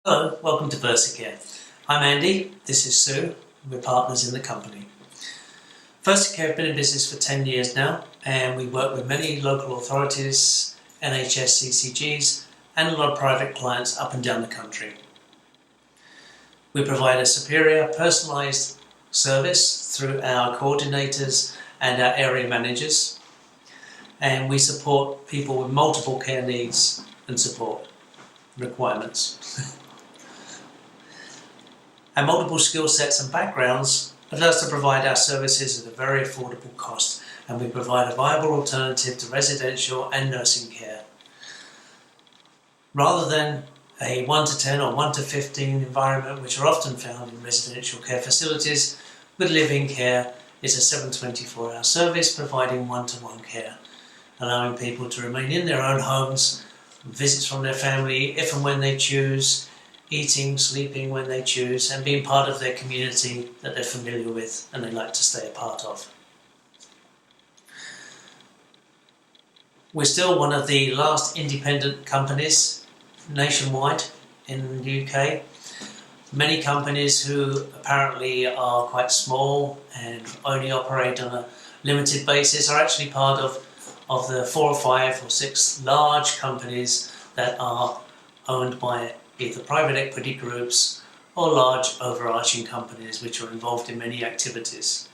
Hello, welcome to VersaCare. I'm Andy, this is Sue, we're partners in the company. VersaCare have been in business for 10 years now, and we work with many local authorities, NHS CCGs and a lot of private clients up and down the country. We provide a superior personalised service through our coordinators and our area managers, and we support people with multiple care needs and support requirements. Our multiple skill sets and backgrounds allow us to provide our services at a very affordable cost, and we provide a viable alternative to residential and nursing care. Rather than a 1 to 10 or 1 to 15 environment which are often found in residential care facilities, with living care is a 7/24-hour service providing one-to-one care, allowing people to remain in their own homes, visits from their family if and when they choose, eating, sleeping when they choose, and being part of their community that they're familiar with and they like to stay a part of. We're still one of the last independent companies nationwide in the UK. Many companies who apparently are quite small and only operate on a limited basis are actually part of the 4 or 5 or 6 large companies that are owned by either private equity groups or large overarching companies which are involved in many activities.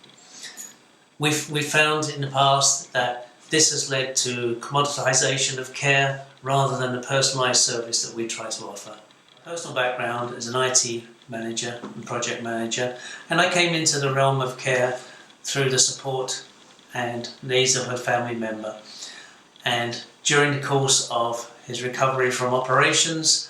We've found in the past that this has led to commoditisation of care rather than the personalised service that we try to offer. My personal background is an IT manager and project manager, and I came into the realm of care through the support and needs of a family member. And during the course of his recovery from operations,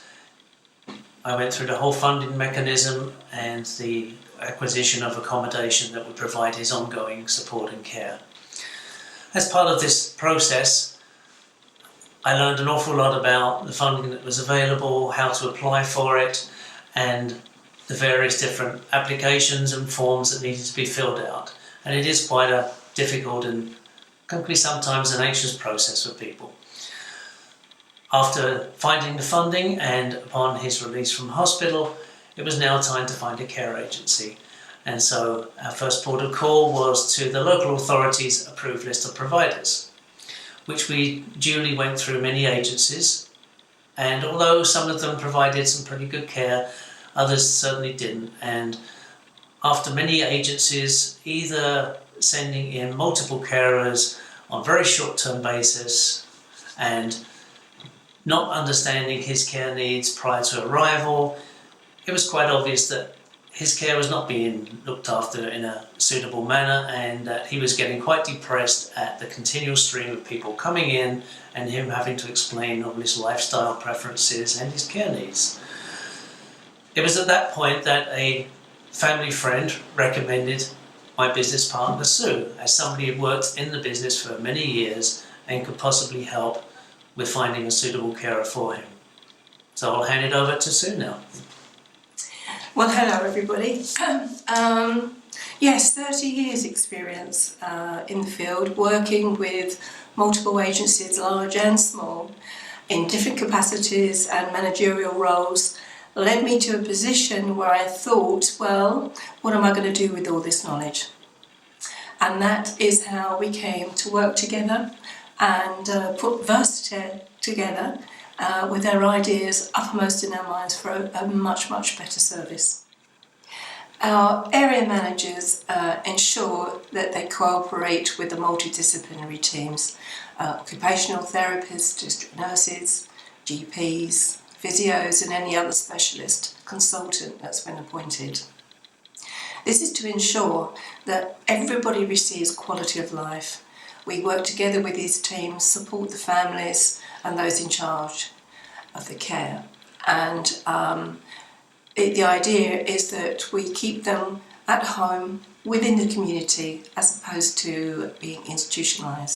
I went through the whole funding mechanism and the acquisition of accommodation that would provide his ongoing support and care. As part of this process, I learned an awful lot about the funding that was available, how to apply for it, and the various different applications and forms that needed to be filled out. And it is quite a difficult and can be sometimes an anxious process for people. After finding the funding and upon his release from hospital, it was now time to find a care agency. And so our first port of call was to the local authority's approved list of providers, which we duly went through many agencies. And although some of them provided some pretty good care, others certainly didn't. And after many agencies either sending in multiple carers on a very short-term basis and not understanding his care needs prior to arrival, it was quite obvious that his care was not being looked after in a suitable manner, and that he was getting quite depressed at the continual stream of people coming in and him having to explain all his lifestyle preferences and his care needs. It was at that point that a family friend recommended my business partner Sue, as somebody who worked in the business for many years and could possibly help with finding a suitable carer for him. So I'll hand it over to Sue now. Well, hello everybody. Yes, 30 years experience in the field, working with multiple agencies, large and small, in different capacities and managerial roles, led me to a position where I thought, well, what am I going to do with all this knowledge? And that is how we came to work together and put VersaCare together with our ideas uppermost in our minds for a much, much better service. Our area managers ensure that they cooperate with the multidisciplinary teams, occupational therapists, district nurses, GPs, physios and any other specialist consultant that's been appointed. This is to ensure that everybody receives quality of life. We work together with these teams, support the families and those in charge of the care. And the idea is that we keep them at home within the community as opposed to being institutionalised.